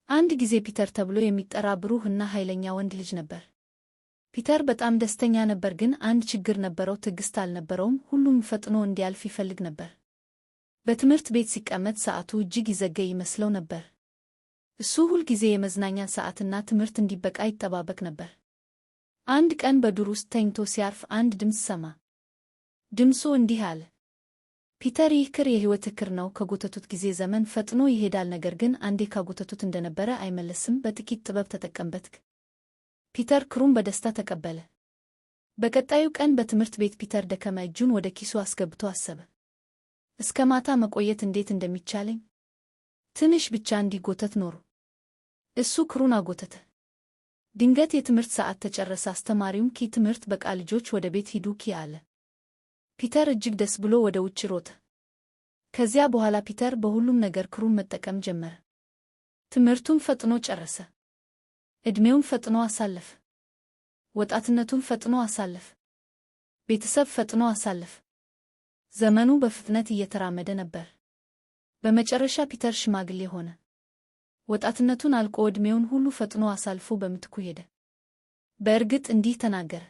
አንድ ጊዜ ፒተር ተብሎ የሚጠራ ብሩህ እና ኃይለኛ ወንድ ልጅ ነበር። ፒተር በጣም ደስተኛ ነበር፣ ግን አንድ ችግር ነበረው። ትዕግስት አልነበረውም። ሁሉም ፈጥኖ እንዲያልፍ ይፈልግ ነበር። በትምህርት ቤት ሲቀመጥ ሰዓቱ እጅግ ይዘገይ ይመስለው ነበር። እሱ ሁልጊዜ የመዝናኛ ሰዓትና ትምህርት እንዲበቃ ይጠባበቅ ነበር። አንድ ቀን በዱር ውስጥ ተኝቶ ሲያርፍ አንድ ድምፅ ሰማ። ድምፁ እንዲህ አለ፣ ፒተር፣ ይህ ክር የሕይወት ክር ነው። ከጎተቱት ጊዜ ዘመን ፈጥኖ ይሄዳል፣ ነገር ግን አንዴ ካጎተቱት እንደነበረ አይመለስም። በጥቂት ጥበብ ተጠቀምበት። ፒተር ክሩን በደስታ ተቀበለ። በቀጣዩ ቀን በትምህርት ቤት ፒተር ደከመ። እጁን ወደ ኪሱ አስገብቶ አሰበ። እስከ ማታ መቆየት እንዴት እንደሚቻለኝ፣ ትንሽ ብቻ እንዲጎተት ኖሩ። እሱ ክሩን አጎተተ። ድንገት የትምህርት ሰዓት ተጨረሰ። አስተማሪውም ትምህርት በቃ ልጆች ወደ ቤት ሂዱ አለ። ፒተር እጅግ ደስ ብሎ ወደ ውጭ ሮጠ። ከዚያ በኋላ ፒተር በሁሉም ነገር ክሩን መጠቀም ጀመረ። ትምህርቱን ፈጥኖ ጨረሰ። ዕድሜውን ፈጥኖ አሳለፈ። ወጣትነቱን ፈጥኖ አሳለፈ። ቤተሰብ ፈጥኖ አሳለፈ። ዘመኑ በፍጥነት እየተራመደ ነበር። በመጨረሻ ፒተር ሽማግሌ ሆነ። ወጣትነቱን አልቆ ዕድሜውን ሁሉ ፈጥኖ አሳልፎ በምትኩ ሄደ። በእርግጥ እንዲህ ተናገረ፣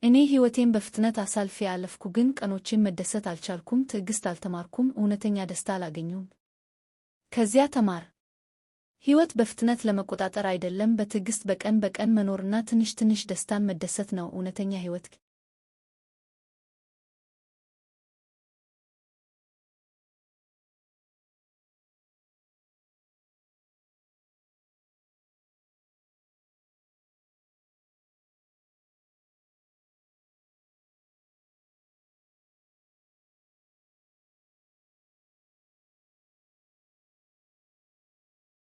እኔ ሕይወቴን በፍጥነት አሳልፌ አለፍኩ፣ ግን ቀኖቼን መደሰት አልቻልኩም። ትዕግስት አልተማርኩም። እውነተኛ ደስታ አላገኘሁም። ከዚያ ተማር። ሕይወት በፍጥነት ለመቆጣጠር አይደለም፣ በትዕግስት በቀን በቀን መኖርና ትንሽ ትንሽ ደስታን መደሰት ነው እውነተኛ ሕይወት።